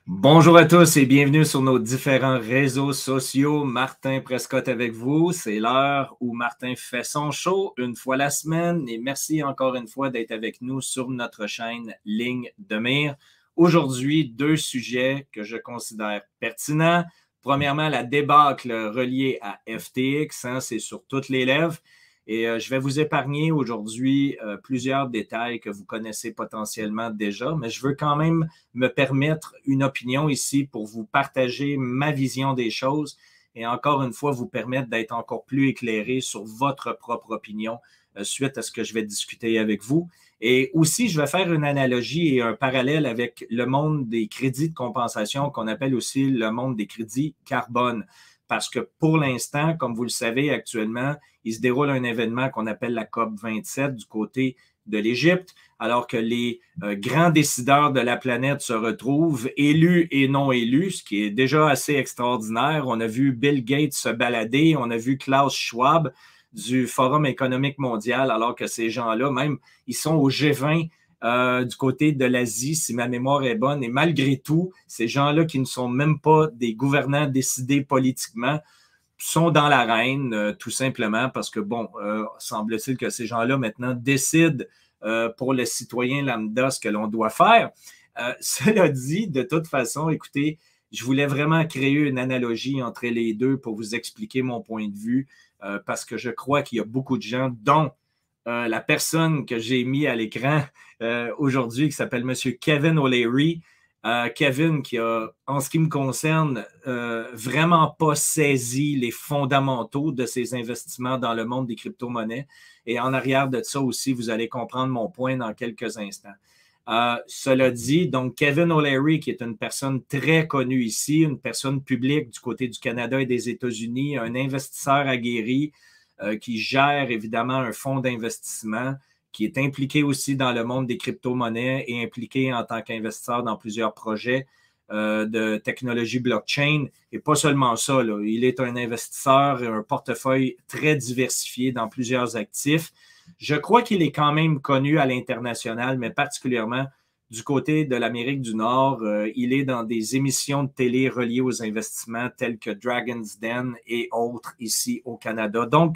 Bonjour à tous et bienvenue sur nos différents réseaux sociaux. Martin Prescott avec vous. C'est l'heure où Martin fait son show une fois la semaine et merci encore une fois d'être avec nous sur notre chaîne Ligne de mire. Aujourd'hui, deux sujets que je considère pertinents. Premièrement, la débâcle reliée à FTX, c'est sur toutes les lèvres. Et je vais vous épargner aujourd'hui plusieurs détails que vous connaissez potentiellement déjà, mais je veux quand même me permettre une opinion ici pour vous partager ma vision des choses et encore une fois vous permettre d'être encore plus éclairé sur votre propre opinion suite à ce que je vais discuter avec vous. Et aussi, je vais faire une analogie et un parallèle avec le monde des crédits de compensation qu'on appelle aussi le monde des crédits carbone. Parce que pour l'instant, comme vous le savez actuellement, il se déroule un événement qu'on appelle la COP 27 du côté de l'Égypte, alors que les grands décideurs de la planète se retrouvent, élus et non élus, ce qui est déjà assez extraordinaire. On a vu Bill Gates se balader, on a vu Klaus Schwab du Forum économique mondial, alors que ces gens-là, même, ils sont au G20 du côté de l'Asie, si ma mémoire est bonne. Et malgré tout, ces gens-là qui ne sont même pas des gouvernants décidés politiquement sont dans l'arène, tout simplement parce que, bon, semble-t-il que ces gens-là maintenant décident pour le citoyen lambda ce que l'on doit faire. Cela dit, de toute façon, écoutez, je voulais vraiment créer une analogie entre les deux pour vous expliquer mon point de vue parce que je crois qu'il y a beaucoup de gens, dont la personne que j'ai mis à l'écran aujourd'hui, qui s'appelle M. Kevin O'Leary. Kevin qui a, en ce qui me concerne, vraiment pas saisi les fondamentaux de ses investissements dans le monde des crypto-monnaies. Et en arrière de ça aussi, vous allez comprendre mon point dans quelques instants. Cela dit, donc Kevin O'Leary, qui est une personne très connue ici, une personne publique du côté du Canada et des États-Unis, un investisseur aguerri, qui gère évidemment un fonds d'investissement, qui est impliqué aussi dans le monde des crypto-monnaies et impliqué en tant qu'investisseur dans plusieurs projets de technologie blockchain. Et pas seulement ça, là, il est un investisseur et un portefeuille très diversifié dans plusieurs actifs. Je crois qu'il est quand même connu à l'international, mais particulièrement du côté de l'Amérique du Nord. Il est dans des émissions de télé reliées aux investissements telles que Dragon's Den et autres ici au Canada. Donc,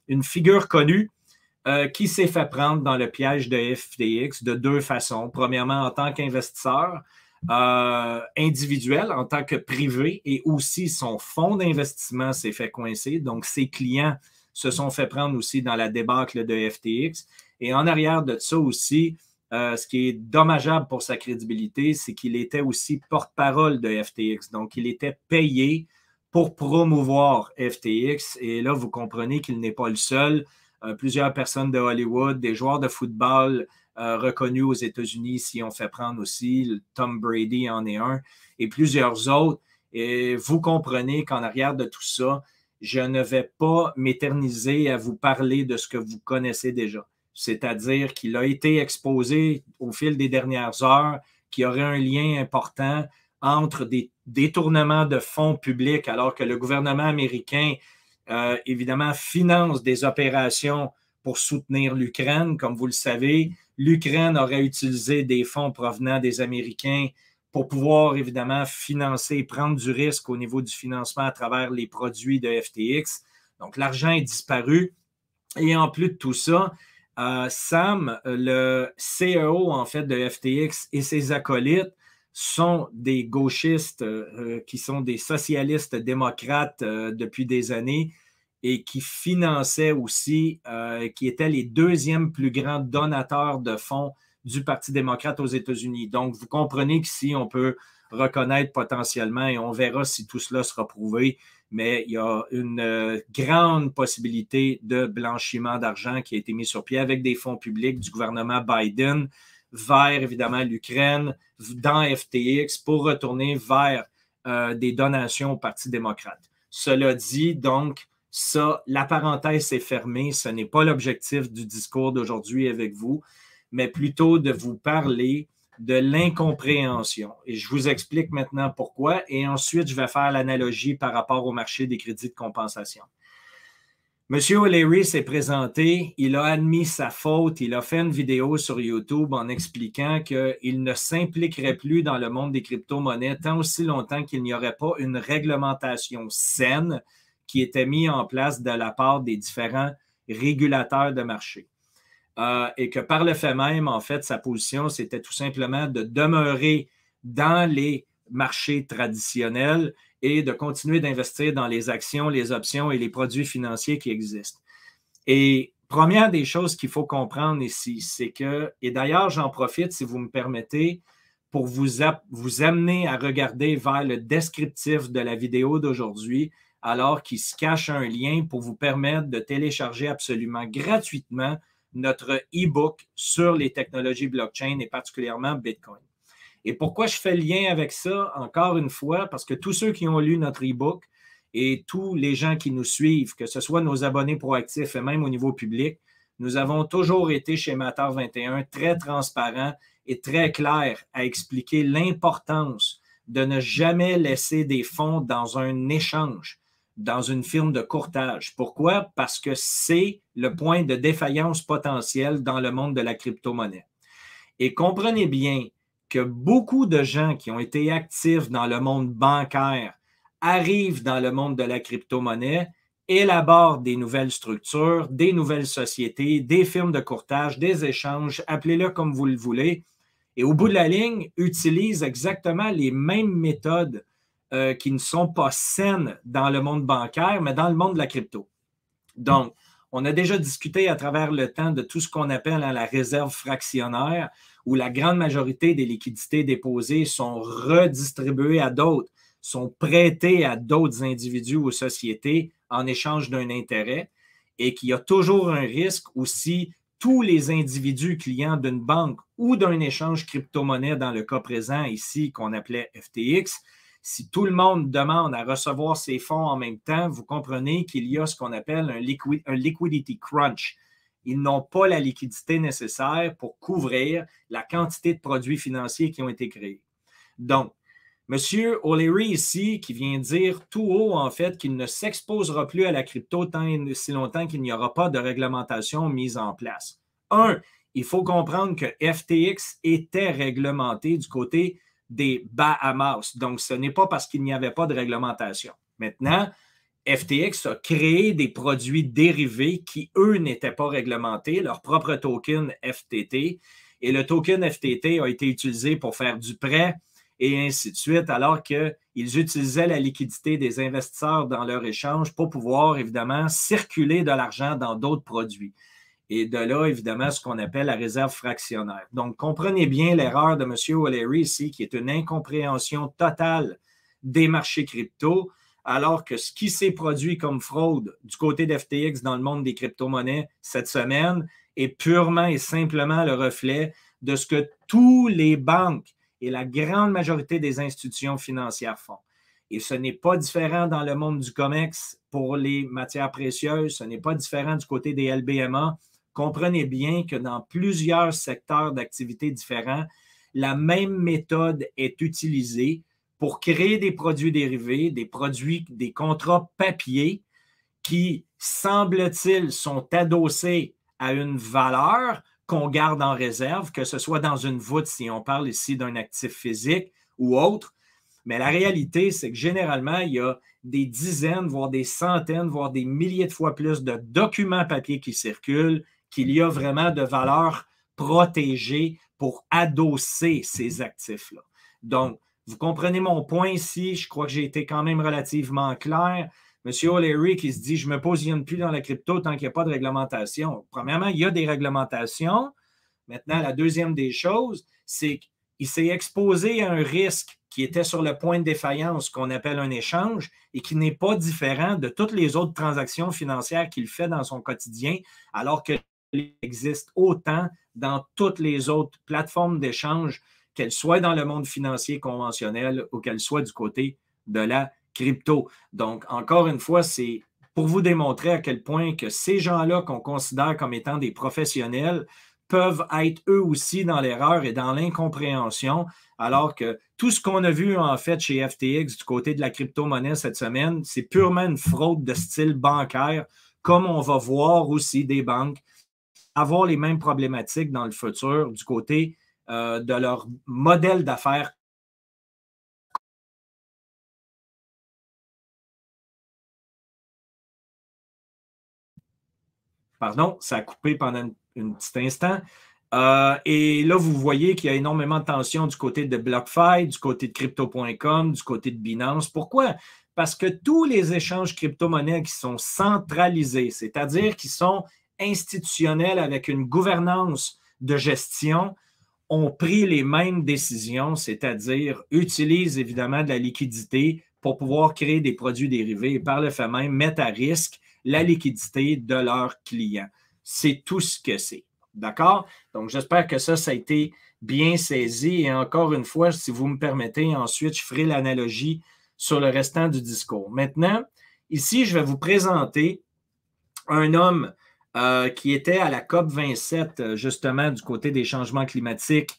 une figure connue qui s'est fait prendre dans le piège de FTX de deux façons. Premièrement, en tant qu'investisseur individuel, en tant que privé, et aussi son fonds d'investissement s'est fait coincer. Donc, ses clients se sont fait prendre aussi dans la débâcle de FTX. Et en arrière de ça aussi, ce qui est dommageable pour sa crédibilité, c'est qu'il était aussi porte-parole de FTX. Donc, il était payé pour promouvoir FTX. Et là, vous comprenez qu'il n'est pas le seul. Plusieurs personnes de Hollywood, des joueurs de football reconnus aux États-Unis s'y ont fait prendre aussi. Tom Brady en est un et plusieurs autres. Et vous comprenez qu'en arrière de tout ça, je ne vais pas m'éterniser à vous parler de ce que vous connaissez déjà. C'est-à-dire qu'il a été exposé au fil des dernières heures, qu'il y aurait un lien important entre des détournements de fonds publics alors que le gouvernement américain évidemment, finance des opérations pour soutenir l'Ukraine. Comme vous le savez, l'Ukraine aurait utilisé des fonds provenant des Américains pour pouvoir, évidemment, financer et prendre du risque au niveau du financement à travers les produits de FTX. Donc, l'argent est disparu. Et en plus de tout ça, Sam, le CEO, en fait, de FTX et ses acolytes sont des gauchistes qui sont des socialistes démocrates depuis des années et qui finançaient aussi, qui étaient les deuxièmes plus grands donateurs de fonds du Parti démocrate aux États-Unis. Donc, vous comprenez qu'ici, on peut reconnaître potentiellement, et on verra si tout cela sera prouvé, mais il y a une grande possibilité de blanchiment d'argent qui a été mis sur pied avec des fonds publics du gouvernement Biden vers, évidemment, l'Ukraine, dans FTX, pour retourner vers des donations au Parti démocrate. Cela dit, donc, ça, la parenthèse est fermée. Ce n'est pas l'objectif du discours d'aujourd'hui avec vous, mais plutôt de vous parler de l'incompréhension. Et je vous explique maintenant pourquoi. Et ensuite, je vais faire l'analogie par rapport au marché des crédits de compensation. Monsieur O'Leary s'est présenté, il a admis sa faute, il a fait une vidéo sur YouTube en expliquant qu'il ne s'impliquerait plus dans le monde des crypto-monnaies tant aussi longtemps qu'il n'y aurait pas une réglementation saine qui était mise en place de la part des différents régulateurs de marché. Et que par le fait même, en fait, sa position, c'était tout simplement de demeurer dans les marchés traditionnels et de continuer d'investir dans les actions, les options et les produits financiers qui existent. Et première des choses qu'il faut comprendre ici, c'est que, et d'ailleurs, j'en profite, si vous me permettez, pour vous amener à regarder vers le descriptif de la vidéo d'aujourd'hui, alors qu'il se cache un lien pour vous permettre de télécharger absolument gratuitement notre e-book sur les technologies blockchain et particulièrement Bitcoin. Et pourquoi je fais le lien avec ça, encore une fois, parce que tous ceux qui ont lu notre e-book et tous les gens qui nous suivent, que ce soit nos abonnés proactifs et même au niveau public, nous avons toujours été chez Matter 21 très transparents et très clairs à expliquer l'importance de ne jamais laisser des fonds dans un échange, dans une firme de courtage. Pourquoi? Parce que c'est le point de défaillance potentielle dans le monde de la crypto-monnaie. Et comprenez bien que beaucoup de gens qui ont été actifs dans le monde bancaire arrivent dans le monde de la crypto-monnaie, élaborent des nouvelles structures, des nouvelles sociétés, des firmes de courtage, des échanges, appelez-le comme vous le voulez, et au bout de la ligne, utilisent exactement les mêmes méthodes qui ne sont pas saines dans le monde bancaire, mais dans le monde de la crypto. Donc, on a déjà discuté à travers le temps de tout ce qu'on appelle la réserve fractionnaire, où la grande majorité des liquidités déposées sont redistribuées à d'autres, sont prêtées à d'autres individus ou sociétés en échange d'un intérêt, et qu'il y a toujours un risque où si tous les individus clients d'une banque ou d'un échange crypto-monnaie, dans le cas présent ici qu'on appelait FTX, si tout le monde demande à recevoir ses fonds en même temps, vous comprenez qu'il y a ce qu'on appelle un liquidity crunch. Ils n'ont pas la liquidité nécessaire pour couvrir la quantité de produits financiers qui ont été créés. Donc, M. O'Leary ici, qui vient dire tout haut, en fait, qu'il ne s'exposera plus à la crypto tant et si longtemps qu'il n'y aura pas de réglementation mise en place. Il faut comprendre que FTX était réglementé du côté des Bahamas. Donc, ce n'est pas parce qu'il n'y avait pas de réglementation. Maintenant, FTX a créé des produits dérivés qui, eux, n'étaient pas réglementés, leur propre token FTT. Et le token FTT a été utilisé pour faire du prêt et ainsi de suite, alors qu'ils utilisaient la liquidité des investisseurs dans leur échange pour pouvoir, évidemment, circuler de l'argent dans d'autres produits. Et de là, évidemment, ce qu'on appelle la réserve fractionnaire. Donc, comprenez bien l'erreur de M. O'Leary ici, qui est une incompréhension totale des marchés crypto, alors que ce qui s'est produit comme fraude du côté d'FTX dans le monde des crypto-monnaies cette semaine est purement et simplement le reflet de ce que tous les banques et la grande majorité des institutions financières font. Et ce n'est pas différent dans le monde du COMEX pour les matières précieuses, ce n'est pas différent du côté des LBMA. Comprenez bien que dans plusieurs secteurs d'activité différents, la même méthode est utilisée pour créer des produits dérivés, des contrats papier qui, semble-t-il, sont adossés à une valeur qu'on garde en réserve, que ce soit dans une voûte, si on parle ici d'un actif physique ou autre. Mais la réalité, c'est que généralement, il y a des dizaines, voire des centaines, voire des milliers de fois plus de documents papier qui circulent, qu'il y a vraiment de valeur protégée pour adosser ces actifs-là. Donc, vous comprenez mon point ici, je crois que j'ai été quand même relativement clair. M. O'Leary qui se dit « je ne me positionne plus dans la crypto tant qu'il n'y a pas de réglementation ». Premièrement, il y a des réglementations. Maintenant, la deuxième des choses, c'est qu'il s'est exposé à un risque qui était sur le point de défaillance, qu'on appelle un échange, et qui n'est pas différent de toutes les autres transactions financières qu'il fait dans son quotidien, alors qu'il existe autant dans toutes les autres plateformes d'échange, qu'elles soient dans le monde financier conventionnel ou qu'elles soient du côté de la crypto. Donc, encore une fois, c'est pour vous démontrer à quel point que ces gens-là qu'on considère comme étant des professionnels peuvent être eux aussi dans l'erreur et dans l'incompréhension, alors que tout ce qu'on a vu en fait chez FTX du côté de la crypto-monnaie cette semaine, c'est purement une fraude de style bancaire comme on va voir aussi des banques avoir les mêmes problématiques dans le futur du côté de leur modèle d'affaires. Pardon, ça a coupé pendant un petit instant. Et là, vous voyez qu'il y a énormément de tensions du côté de BlockFi, du côté de Crypto.com, du côté de Binance. Pourquoi? Parce que tous les échanges crypto-monnaies qui sont centralisés, c'est-à-dire qui sont institutionnels avec une gouvernance de gestion, ont pris les mêmes décisions, c'est-à-dire utilisent évidemment de la liquidité pour pouvoir créer des produits dérivés et par le fait même mettre à risque la liquidité de leurs clients. C'est tout ce que c'est. D'accord? Donc, j'espère que ça a été bien saisi. Et encore une fois, si vous me permettez, ensuite, je ferai l'analogie sur le restant du discours. Maintenant, ici, je vais vous présenter un homme qui était à la COP27, justement, du côté des changements climatiques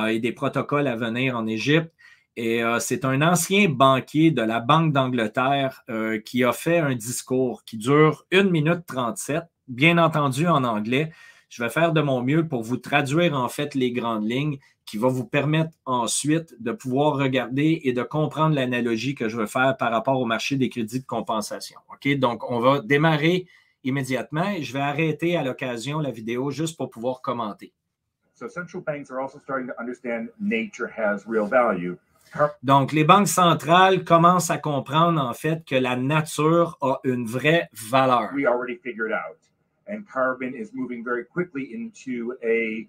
et des protocoles à venir en Égypte. Et c'est un ancien banquier de la Banque d'Angleterre qui a fait un discours qui dure 1 minute 37, bien entendu en anglais. Je vais faire de mon mieux pour vous traduire en fait les grandes lignes qui va vous permettre ensuite de pouvoir regarder et de comprendre l'analogie que je veux faire par rapport au marché des crédits de compensation. OK? Donc, on va démarrer immédiatement et je vais arrêter à l'occasion la vidéo juste pour pouvoir commenter. So central banks are also starting to understand nature has real value. Donc, les banques centrales commencent à comprendre en fait que la nature a une vraie valeur. We already figured out. And carbon is moving very quickly into a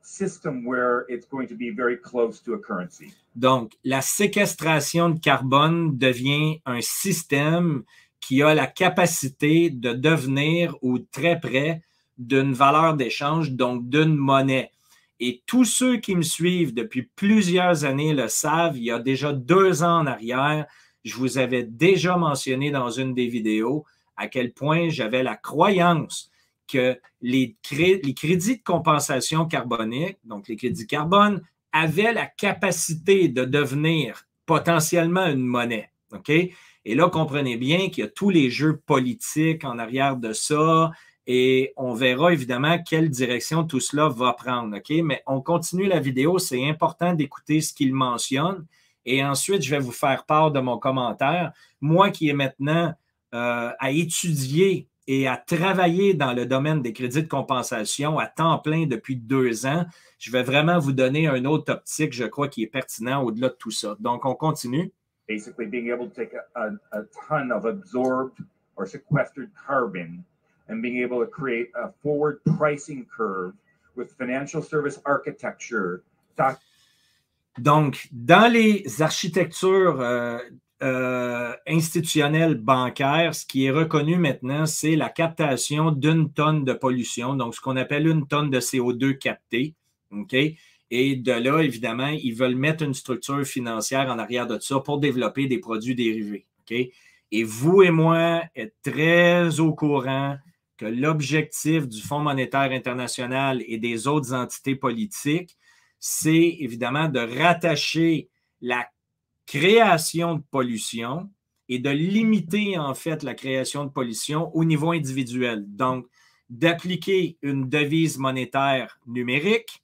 system where it's going to be very close to a currency. Donc, la séquestration de carbone devient un système qui a la capacité de devenir ou très près d'une valeur d'échange, donc d'une monnaie. Et tous ceux qui me suivent depuis plusieurs années le savent, il y a déjà 2 ans en arrière, je vous avais déjà mentionné dans une des vidéos à quel point j'avais la croyance que les crédits de compensation carbonique, donc les crédits carbone, avaient la capacité de devenir potentiellement une monnaie. OK? Et là, comprenez bien qu'il y a tous les jeux politiques en arrière de ça et on verra évidemment quelle direction tout cela va prendre. OK? Mais on continue la vidéo. C'est important d'écouter ce qu'il mentionne et ensuite, je vais vous faire part de mon commentaire. Moi qui est maintenant à étudier et à travailler dans le domaine des crédits de compensation à temps plein depuis 2 ans, je vais vraiment vous donner un autre optique, je crois, qui est pertinent au-delà de tout ça. Donc, on continue. Basically being able to take a ton of absorbed or sequestered carbon and being able to create a forward pricing curve with financial service architecture. Donc, dans les architectures institutionnelles bancaires, ce qui est reconnu maintenant, c'est la captation d'1 tonne de pollution, donc ce qu'on appelle 1 tonne de CO2 capté. OK? Et de là, évidemment, ils veulent mettre une structure financière en arrière de ça pour développer des produits dérivés. OK? Et vous et moi êtes très au courant que l'objectif du Fonds monétaire international et des autres entités politiques, c'est évidemment de rattacher la création de pollution et de limiter en fait la création de pollution au niveau individuel. Donc, d'appliquer une devise monétaire numérique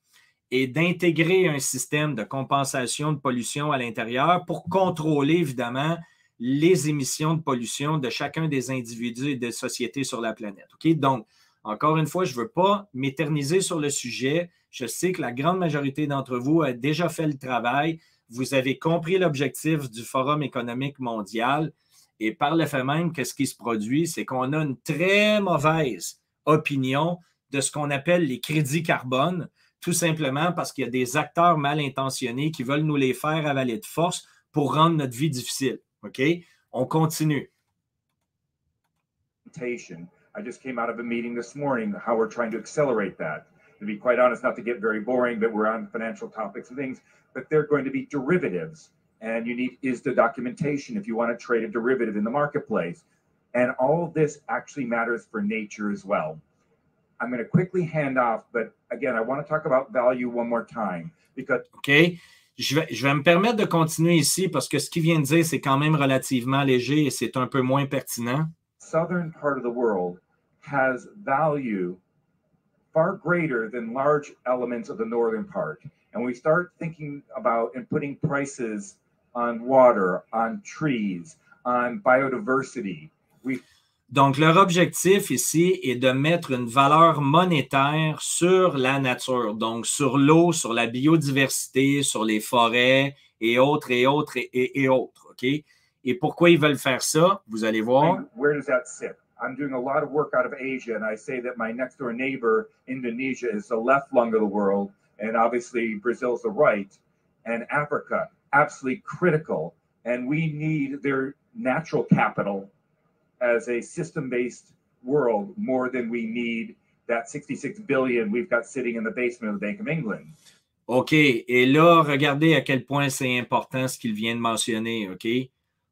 et d'intégrer un système de compensation de pollution à l'intérieur pour contrôler évidemment les émissions de pollution de chacun des individus et des sociétés sur la planète. OK? Donc, encore une fois, je ne veux pas m'éterniser sur le sujet. Je sais que la grande majorité d'entre vous a déjà fait le travail. Vous avez compris l'objectif du Forum économique mondial. Et par le fait même, qu'est-ce qui se produit? C'est qu'on a une très mauvaise opinion de ce qu'on appelle les crédits carbone, tout simplement parce qu'il y a des acteurs mal intentionnés qui veulent nous les faire avaler de force pour rendre notre vie difficile. OK? On continue. I just came out of a meeting this morning, how we're trying to accelerate that. To be quite honest, not to get very boring, but we're on financial topics and things, but they're going to be derivatives. And you need ISDA documentation if you want to trade a derivative in the marketplace. And all of this actually matters for nature as well. I'm going to quickly hand off, but again, I want to talk about value one more time. Because... OK. Je vais me permettre de continuer ici parce que ce qu'il vient de dire, c'est quand même relativement léger et c'est un peu moins pertinent. Southern part of the world has value far greater than large elements of the northern part. And we start thinking about and putting prices on water, on trees, on biodiversity. Donc, leur objectif ici est de mettre une valeur monétaire sur la nature, donc sur l'eau, sur la biodiversité, sur les forêts et autres, et autres, et autres, OK? Et pourquoi ils veulent faire ça? Vous allez voir. And where does that sit? I'm doing a lot of work out of Asia, and I say that my next door neighbor, Indonesia, is the left lung of the world, and obviously Brazil's the right, and Africa, absolutely critical. And we need their natural capital as a system-based world more than we need that 66 billion we've got sitting in the basement of the Bank of England. OK. Et là, regardez à quel point c'est important ce qu'il vient de mentionner, OK?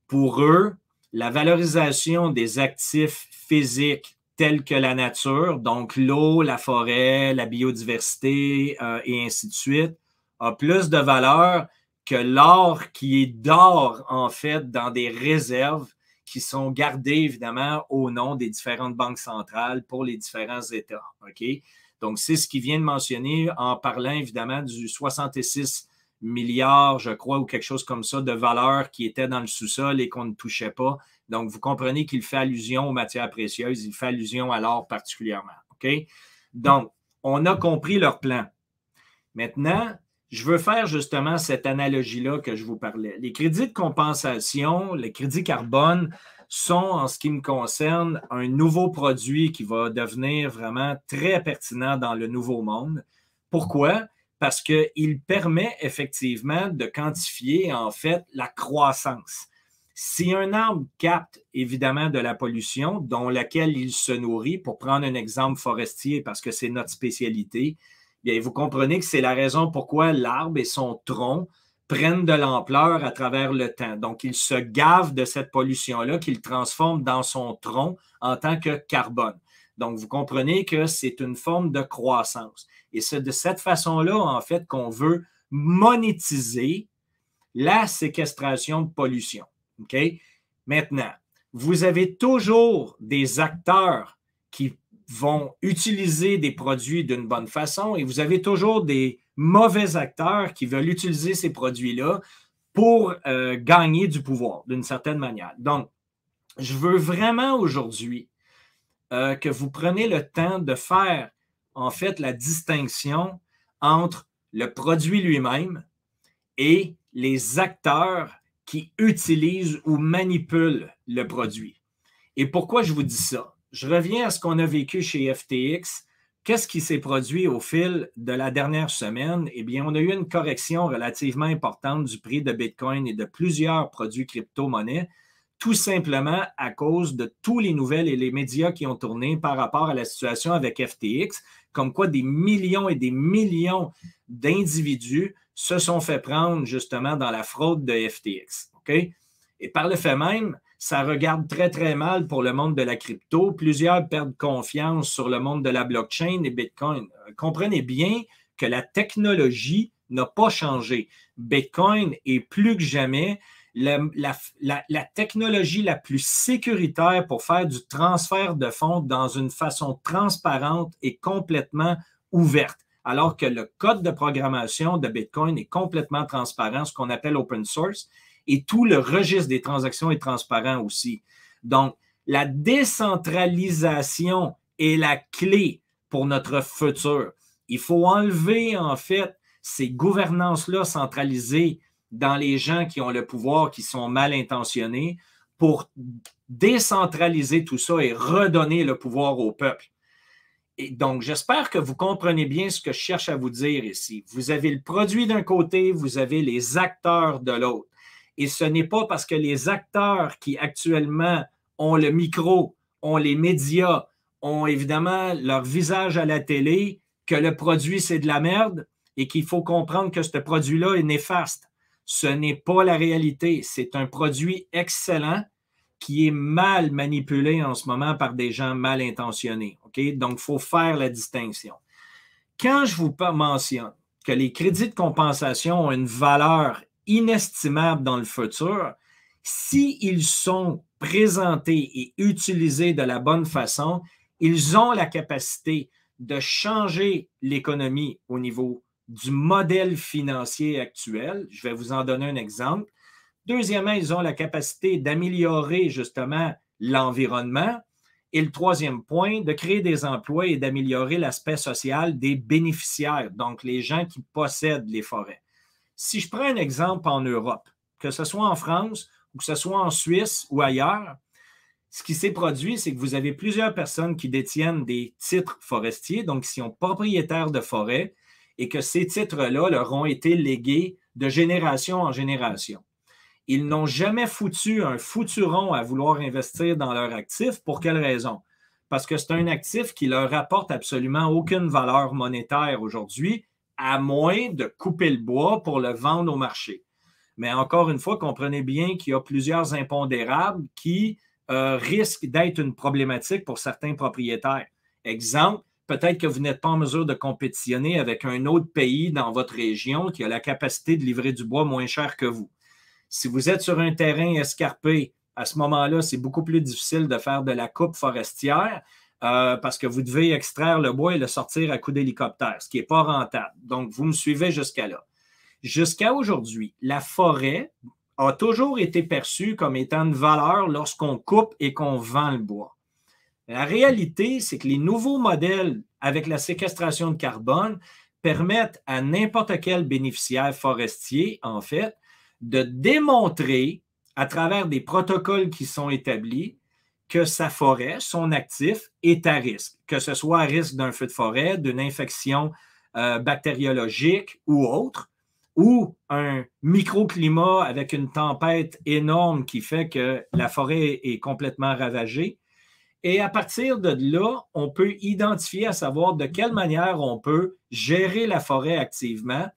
Pour eux, la valorisation des actifs physiques tels que la nature, donc l'eau, la forêt, la biodiversité et ainsi de suite, a plus de valeur que l'or qui est d'or, en fait, dans des réserves qui sont gardées, évidemment, au nom des différentes banques centrales pour les différents États. OK? Donc, c'est ce qu'il vient de mentionner en parlant, évidemment, du 66 milliards, je crois, ou quelque chose comme ça, de valeur qui était dans le sous-sol et qu'on ne touchait pas. Donc, vous comprenez qu'il fait allusion aux matières précieuses, il fait allusion à l'or particulièrement. OK? Donc, on a compris leur plan. Maintenant, je veux faire justement cette analogie-là que je vous parlais. Les crédits de compensation, les crédits carbone sont, en ce qui me concerne, un nouveau produit qui va devenir vraiment très pertinent dans le nouveau monde. Pourquoi? Parce qu'il permet effectivement de quantifier, en fait, la croissance. Si un arbre capte évidemment de la pollution dont laquelle il se nourrit, pour prendre un exemple forestier, parce que c'est notre spécialité, bien, vous comprenez que c'est la raison pourquoi l'arbre et son tronc prennent de l'ampleur à travers le temps. Donc, il se gave de cette pollution-là qu'il transforme dans son tronc en tant que carbone. Donc, vous comprenez que c'est une forme de croissance. Et c'est de cette façon-là, en fait, qu'on veut monétiser la séquestration de pollution. OK? Maintenant, vous avez toujours des acteurs qui vont utiliser des produits d'une bonne façon et vous avez toujours des mauvais acteurs qui veulent utiliser ces produits-là pour gagner du pouvoir d'une certaine manière. Donc, je veux vraiment aujourd'hui que vous preniez le temps de faire en fait la distinction entre le produit lui-même et les acteurs qui utilisent ou manipulent le produit. Et pourquoi je vous dis ça? Je reviens à ce qu'on a vécu chez FTX. Qu'est-ce qui s'est produit au fil de la dernière semaine? Eh bien, on a eu une correction relativement importante du prix de Bitcoin et de plusieurs produits crypto-monnaies, tout simplement à cause de tous les nouvelles et les médias qui ont tourné par rapport à la situation avec FTX, comme quoi des millions et des millions d'individus se sont fait prendre justement dans la fraude de FTX. OK? Et par le fait même, ça regarde très, très mal pour le monde de la crypto. Plusieurs perdent confiance sur le monde de la blockchain et Bitcoin. Comprenez bien que la technologie n'a pas changé. Bitcoin est plus que jamais la technologie la plus sécuritaire pour faire du transfert de fonds dans une façon transparente et complètement ouverte. Alors que le code de programmation de Bitcoin est complètement transparent, ce qu'on appelle open source, et tout le registre des transactions est transparent aussi. Donc, la décentralisation est la clé pour notre futur. Il faut enlever, en fait, ces gouvernances-là centralisées dans les gens qui ont le pouvoir, qui sont mal intentionnés, pour décentraliser tout ça et redonner le pouvoir au peuple. Et donc, j'espère que vous comprenez bien ce que je cherche à vous dire ici. Vous avez le produit d'un côté, vous avez les acteurs de l'autre. Et ce n'est pas parce que les acteurs qui actuellement ont le micro, ont les médias, ont évidemment leur visage à la télé, que le produit, c'est de la merde et qu'il faut comprendre que ce produit-là est néfaste. Ce n'est pas la réalité. C'est un produit excellent qui est mal manipulé en ce moment par des gens mal intentionnés. Okay? Donc, il faut faire la distinction. Quand je vous mentionne que les crédits de compensation ont une valeur inestimable dans le futur, s'ils sont présentés et utilisés de la bonne façon, Ils ont la capacité de changer l'économie au niveau du modèle financier actuel. Je vais vous en donner un exemple. Deuxièmement, ils ont la capacité d'améliorer justement l'environnement. Et le troisième point, de créer des emplois et d'améliorer l'aspect social des bénéficiaires, donc les gens qui possèdent les forêts. Si je prends un exemple en Europe, que ce soit en France ou que ce soit en Suisse ou ailleurs, ce qui s'est produit, c'est que vous avez plusieurs personnes qui détiennent des titres forestiers, donc qui sont propriétaires de forêts, et que ces titres-là leur ont été légués de génération en génération. Ils n'ont jamais foutu un fouturon à vouloir investir dans leur actif. Pour quelle raison? Parce que c'est un actif qui leur apporte absolument aucune valeur monétaire aujourd'hui, à moins de couper le bois pour le vendre au marché. Mais encore une fois, comprenez bien qu'il y a plusieurs impondérables qui risquent d'être une problématique pour certains propriétaires. Exemple, peut-être que vous n'êtes pas en mesure de compétitionner avec un autre pays dans votre région qui a la capacité de livrer du bois moins cher que vous. Si vous êtes sur un terrain escarpé, à ce moment-là, c'est beaucoup plus difficile de faire de la coupe forestière parce que vous devez extraire le bois et le sortir à coups d'hélicoptère, ce qui n'est pas rentable. Donc, vous me suivez jusqu'à là. Jusqu'à aujourd'hui, la forêt a toujours été perçue comme étant une valeur lorsqu'on coupe et qu'on vend le bois. La réalité, c'est que les nouveaux modèles avec la séquestration de carbone permettent à n'importe quel bénéficiaire forestier, en fait, de démontrer à travers des protocoles qui sont établis que sa forêt, son actif, est à risque, que ce soit à risque d'un feu de forêt, d'une infection bactériologique ou autre, ou un microclimat avec une tempête énorme qui fait que la forêt est complètement ravagée. Et à partir de là, on peut identifier à savoir de quelle manière on peut gérer la forêt activement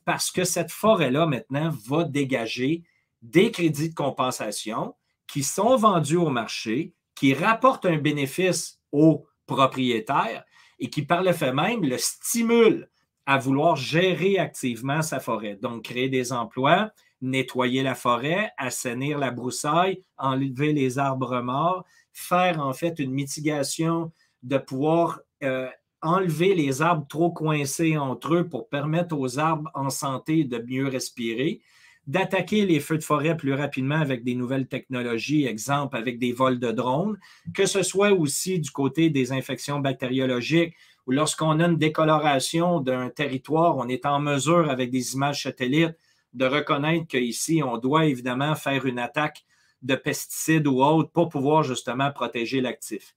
parce que cette forêt-là, maintenant, va dégager des crédits de compensation qui sont vendus au marché, qui rapportent un bénéfice aux propriétaires et qui, par le fait même, le stimulent à vouloir gérer activement sa forêt. Donc, créer des emplois, nettoyer la forêt, assainir la broussaille, enlever les arbres morts, faire en fait une mitigation de pouvoir enlever les arbres trop coincés entre eux pour permettre aux arbres en santé de mieux respirer, d'attaquer les feux de forêt plus rapidement avec des nouvelles technologies, exemple avec des vols de drones, que ce soit aussi du côté des infections bactériologiques, où lorsqu'on a une décoloration d'un territoire, on est en mesure avec des images satellites de reconnaître qu'ici, on doit évidemment faire une attaque de pesticides ou autres pour pouvoir justement protéger l'actif.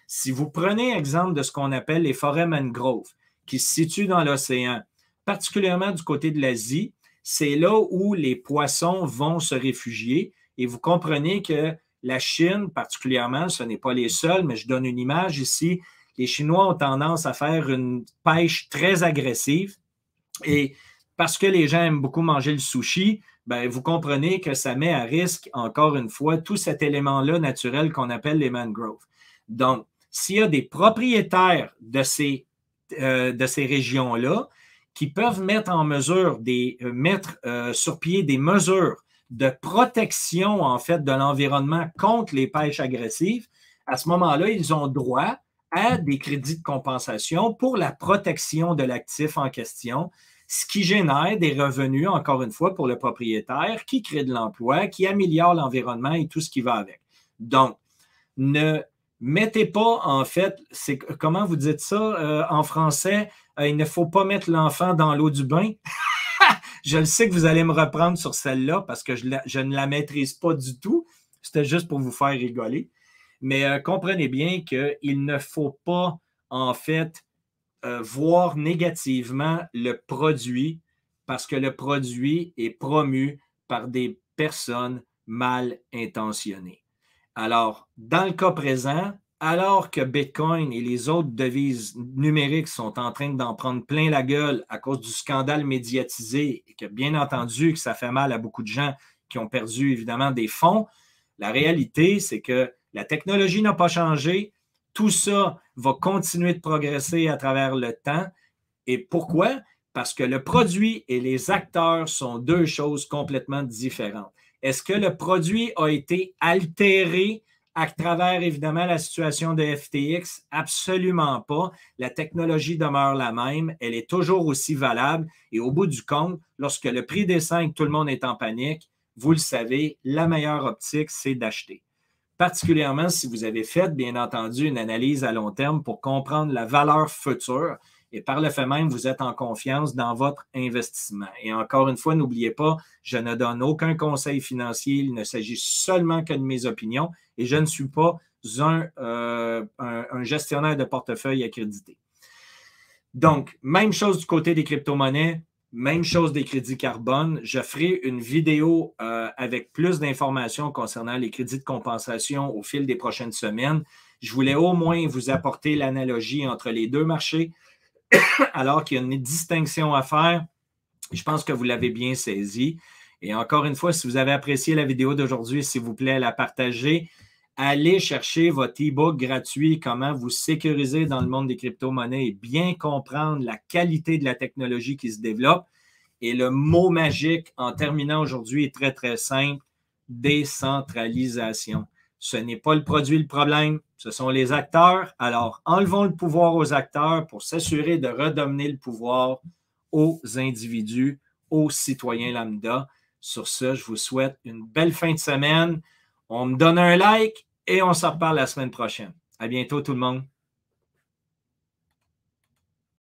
Si vous prenez exemple de ce qu'on appelle les forêts mangroves, qui se situent dans l'océan, particulièrement du côté de l'Asie, c'est là où les poissons vont se réfugier. Et vous comprenez que la Chine, particulièrement, ce n'est pas les seuls, mais je donne une image ici, les Chinois ont tendance à faire une pêche très agressive. Et parce que les gens aiment beaucoup manger le sushi, ben, vous comprenez que ça met à risque, encore une fois, tout cet élément-là naturel qu'on appelle les mangroves. Donc, s'il y a des propriétaires de ces régions-là qui peuvent mettre en mesure mettre sur pied des mesures de protection, en fait, de l'environnement contre les pêches agressives, à ce moment-là, ils ont droit à des crédits de compensation pour la protection de l'actif en question, ce qui génère des revenus, encore une fois, pour le propriétaire, qui crée de l'emploi, qui améliore l'environnement et tout ce qui va avec. Donc, ne mettez pas, en fait, comment vous dites ça en français, il ne faut pas mettre l'enfant dans l'eau du bain. Je le sais que vous allez me reprendre sur celle-là parce que je ne la maîtrise pas du tout. C'était juste pour vous faire rigoler. Mais comprenez bien qu'il ne faut pas, en fait, voir négativement le produit parce que le produit est promu par des personnes mal intentionnées. Alors, dans le cas présent, alors que Bitcoin et les autres devises numériques sont en train d'en prendre plein la gueule à cause du scandale médiatisé et que, bien entendu, que ça fait mal à beaucoup de gens qui ont perdu, évidemment, des fonds, la réalité, c'est que la technologie n'a pas changé. Tout ça va continuer de progresser à travers le temps. Et pourquoi? Parce que le produit et les acteurs sont deux choses complètement différentes. Est-ce que le produit a été altéré À travers, évidemment, la situation de FTX, absolument pas. La technologie demeure la même. Elle est toujours aussi valable. Et au bout du compte, lorsque le prix descend et que tout le monde est en panique, vous le savez, la meilleure optique, c'est d'acheter. Particulièrement si vous avez fait, bien entendu, une analyse à long terme pour comprendre la valeur future et par le fait même, vous êtes en confiance dans votre investissement. Et encore une fois, n'oubliez pas, je ne donne aucun conseil financier, il ne s'agit seulement que de mes opinions et je ne suis pas un gestionnaire de portefeuille accrédité. Donc, même chose du côté des crypto-monnaies, même chose des crédits carbone. Je ferai une vidéo avec plus d'informations concernant les crédits de compensation au fil des prochaines semaines. Je voulais au moins vous apporter l'analogie entre les deux marchés, alors qu'il y a une distinction à faire. Je pense que vous l'avez bien saisi. Et encore une fois, si vous avez apprécié la vidéo d'aujourd'hui, s'il vous plaît, la partager. Allez chercher votre e-book gratuit, comment vous sécuriser dans le monde des crypto-monnaies et bien comprendre la qualité de la technologie qui se développe. Et le mot magique en terminant aujourd'hui est très, très simple, décentralisation. Ce n'est pas le produit le problème, ce sont les acteurs. Alors, enlevons le pouvoir aux acteurs pour s'assurer de redonner le pouvoir aux individus, aux citoyens lambda. Sur ce, je vous souhaite une belle fin de semaine. On me donne un like et on se reparle la semaine prochaine. À bientôt tout le monde.